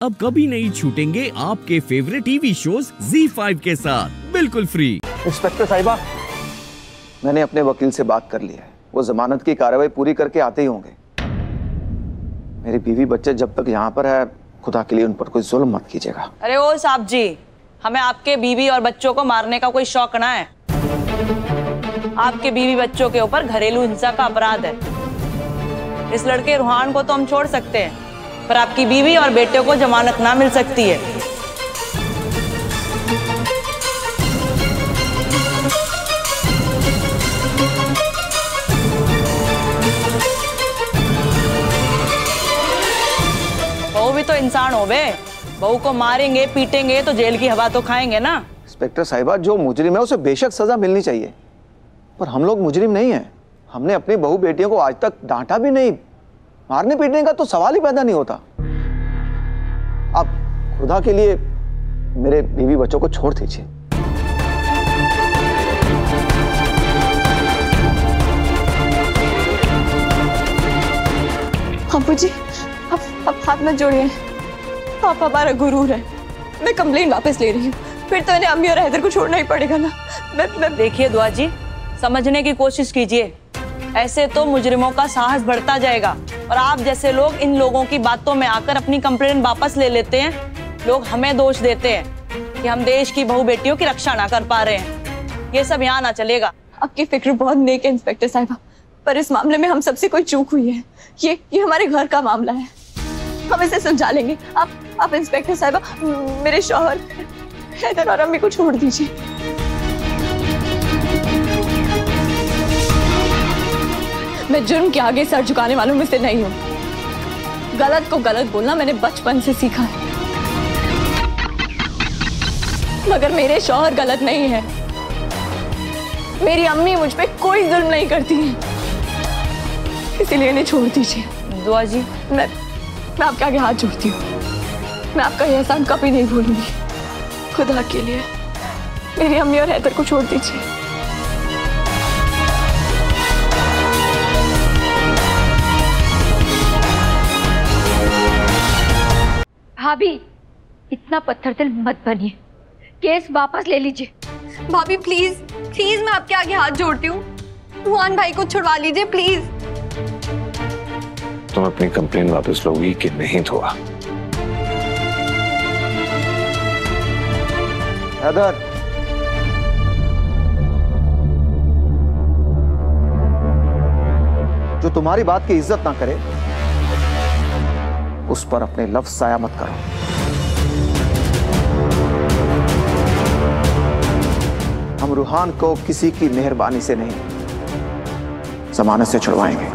अब कभी नहीं छूटेंगे आपके फेवरेट टीवी शोज ZEE5 के साथ बिल्कुल फ्री। इंस्पेक्टर साहिबा, मैंने अपने वकील से बात कर ली है। वो जमानत की कार्रवाई पूरी करके आते ही होंगे। मेरी बीवी बच्चे जब तक यहाँ पर है, खुदा के लिए उन पर कोई जुल्म मत कीजिएगा। अरे ओ साहब जी, हमें आपके बीवी और बच्चों को मारने का कोई शौक ना है। आपके बीवी बच्चों के ऊपर घरेलू हिंसा का अपराध है। इस लड़के रूहान को तो हम छोड़ सकते हैं, पर आपकी बीवी और बेटे को जमानत ना मिल सकती है। बहू भी तो इंसान हो बे। बहू को मारेंगे पीटेंगे तो जेल की हवा तो खाएंगे ना। इंस्पेक्टर साहिबा, जो मुजरिम है उसे बेशक सजा मिलनी चाहिए, पर हम लोग मुजरिम नहीं हैं। हमने अपनी बहू बेटियों को आज तक डांटा भी नहीं। मारने पीटने का तो सवाल ही पैदा नहीं होता। आप खुदा के लिए मेरे बीवी बच्चों को छोड़ दीजिए। अब्बू जी, अब हाथ मत जोड़िए। आप हमारा गुरूर है। मैं कंप्लेंट वापस ले रही हूँ। फिर तो इन्हें अम्मी और हैदर को छोड़ना ही पड़ेगा ना। मैं देखिए दुआ जी, समझने की कोशिश कीजिए। ऐसे तो मुजरिमों का साहस बढ़ता जाएगा और आप जैसे लोग इन लोगों की बातों में आकर अपनी कंप्लेंट वापस ले लेते हैं। लोग हमें दोष देते हैं कि हम देश की बहू बेटियों की रक्षा ना कर पा रहे हैं। ये सब यहाँ ना चलेगा। आपकी फिक्र बहुत नेक है इंस्पेक्टर साहिबा, पर इस मामले में हम सबसे कोई चूक हुई है। ये हमारे घर का मामला है, हम इसे सुलझा लेंगे। आप इंस्पेक्टर साहिबा मेरे शौहर हैदर और अम्मी को छोड़ दीजिए। मैं जुर्म के आगे सर झुकाने वालों में से नहीं हूँ। गलत को गलत बोलना मैंने बचपन से सीखा है, मगर मेरे शौहर गलत नहीं है। मेरी अम्मी मुझ पे कोई जुल्म नहीं करती है, इसीलिए इन्हें छोड़ दीजिए। दुआ जी, मैं आपके आगे हाथ जोड़ती हूँ। मैं आपका यह एहसान कभी नहीं भूलूंगी। खुदा के लिए मेरी अम्मी और हैदर को छोड़ दीजिए। भाभी, इतना पत्थर दिल मत बनिए। केस वापस ले लीजिए। भाभी प्लीज प्लीज, मैं आपके आगे हाथ जोड़ती हूँ। रूहान भाई को छुड़वा लीजिए प्लीज। तुम अपनी कंप्लेन वापस लोगी कि नहीं थोड़ा? हैदर, जो तुम्हारी बात की इज्जत ना करे उस पर अपने लफ्ज जाया मत करो। हम रूहान को किसी की मेहरबानी से नहीं, जमानत से छुड़वाएंगे।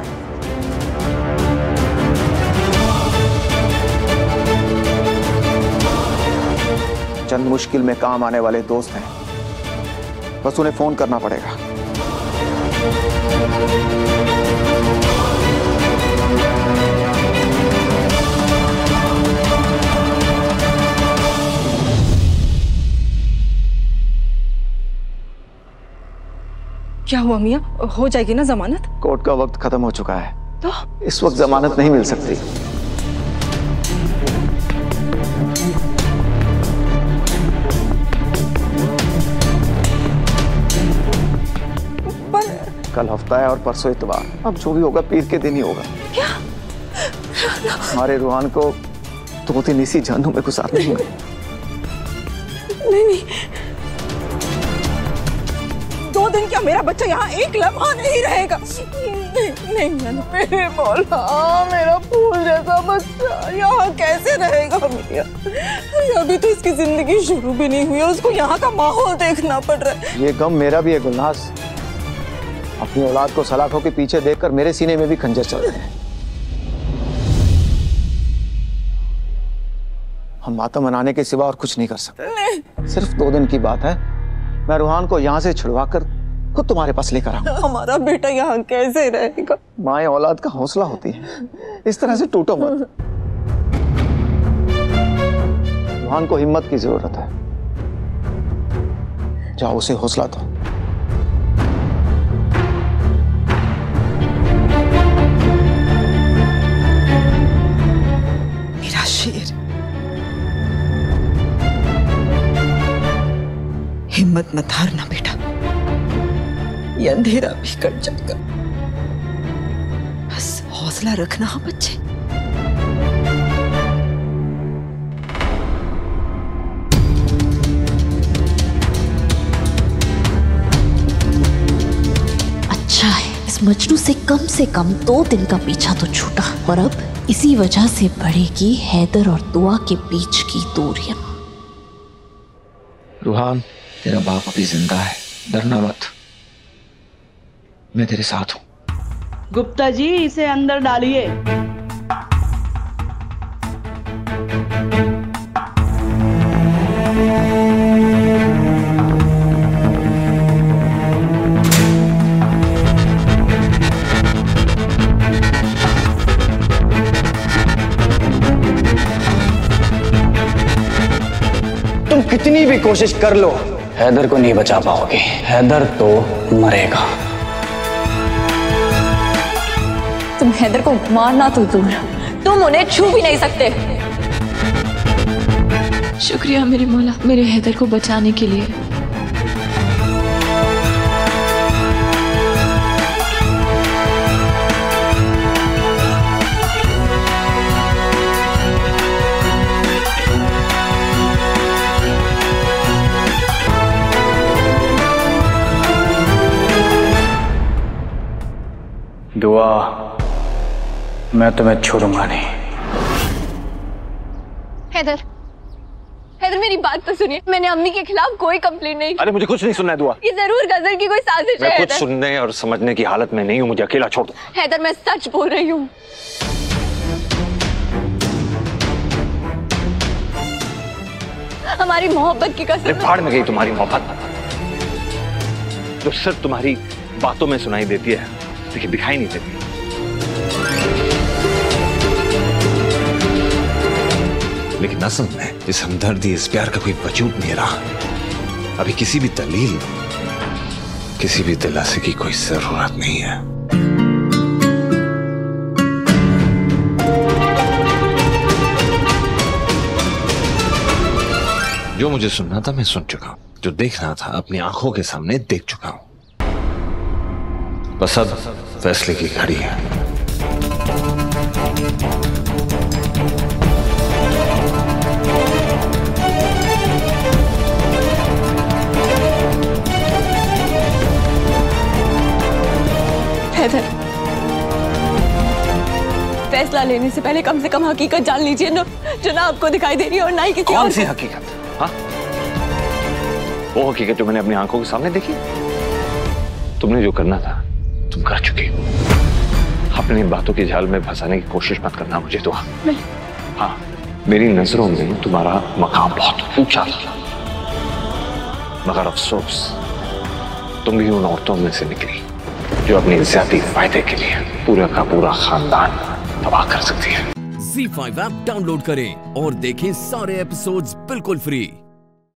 चंद मुश्किल में काम आने वाले दोस्त हैं, बस उन्हें फोन करना पड़ेगा। क्या हुआ मियां, हो जाएगी ना जमानत? कोर्ट का वक्त खत्म हो चुका है, तो इस वक्त जमानत नहीं मिल सकती। कल हफ्ता है और परसों इतवार। अब जो भी होगा पीर के दिन ही होगा। क्या? हमारे रूहान को 2 दिन इसी जहन्नुम में गुजारने होंगे। नहीं, 2 दिन क्या मेरा बच्चा यहाँ एक लम्हा नहीं रहेगा। नहीं मेरे मौला, मेरा फूल जैसा बच्चा यहाँ कैसे रहेगा मियां? अभी तो इसकी जिंदगी शुरू भी नहीं हुई है, उसको यहाँ का माहौल देखना पड़ रहा है। ये गम मेरा भी है गुलनाज। अपनी औलाद को सलाखों के पीछे देखकर मेरे सीने में भी खंजर चल रहे हैं। हम मातम मनाने के सिवा और कुछ नहीं कर सकते। सिर्फ 2 दिन की बात है। मैं रूहान को यहाँ से छुड़वाकर खुद तुम्हारे पास लेकर आऊं। हमारा बेटा यहाँ कैसे रहेगा? माए औलाद का हौसला होती है, इस तरह से टूटो मत। रूहान को हिम्मत की जरूरत है, जाओ उसे हौसला दो। मेरा शेर, हिम्मत मत हारना बेटा, ये अंधेरा भी कट जाएगा। बस हौसला रखना। हाँ बच्चे। अच्छा है, इस मजनू से कम 2 दिन का पीछा तो छूटा, और अब इसी वजह से बढ़ेगी हैदर और दुआ के बीच की दूरियां। रूहान, तेरा बाप अभी जिंदा है, डरना मत, मैं तेरे साथ हूं। गुप्ता जी, इसे अंदर डालिए। तुम कितनी भी कोशिश कर लो, हैदर को नहीं बचा पाओगे। हैदर तो मरेगा। तुम हैदर को मारना तो दूर, तुम उन्हें छू भी नहीं सकते। शुक्रिया मेरे मौला, मेरे हैदर को बचाने के लिए। दुआ, मैं तुम्हें छोड़ूंगा नहीं। हैदर, हैदर मेरी बात तो सुनिए, मैंने अम्मी के खिलाफ कोई कंप्लेंट नहीं। अरे मुझे कुछ नहीं सुनना है दुआ। ये जरूर गजल की कोई साजिश है। मैं कुछ सुनने और समझने की हालत में नहीं हूँ, मुझे अकेला छोड़ दो। हैदर, मैं सच बोल रही हूँ। हमारी मोहब्बत की कसम। फाड़ में गई तुम्हारी मोहब्बत, जो सिर्फ तुम्हारी बातों में सुनाई देती है, लेकिन दिखाई नहीं देती। लेकिन असल में इस हमदर्दी, इस प्यार का कोई वजूद नहीं रहा। अभी किसी भी दलील, किसी भी दिलासे की कोई जरूरत नहीं है। जो मुझे सुनना था मैं सुन चुका हूं, जो देखना था अपनी आंखों के सामने देख चुका हूं। बस अब फैसले की घड़ी है। हैदर, फैसला लेने से पहले कम से कम हकीकत जान लीजिए ना, जो ना आपको दिखाई दे रही है और ना ही किसी कौन सी हकीकत? हाँ, वो हकीकत जो मैंने अपनी आंखों के सामने देखी। तुमने जो करना था तुम कर चुकी हो। अपनी बातों की जाल में फंसाने की कोशिश मत करना मुझे तो। हाँ, मेरी नजरों में तुम्हारा मकाम बहुत ऊंचा था, मगर अफसोस तुम भी उन औरतों में से निकली जो अपनी ज्यादा फायदे के लिए पूरा का पूरा खानदान तबाह कर सकती है। ZEE5 ऐप डाउनलोड करें और देखें सारे एपिसोड्स बिल्कुल फ्री।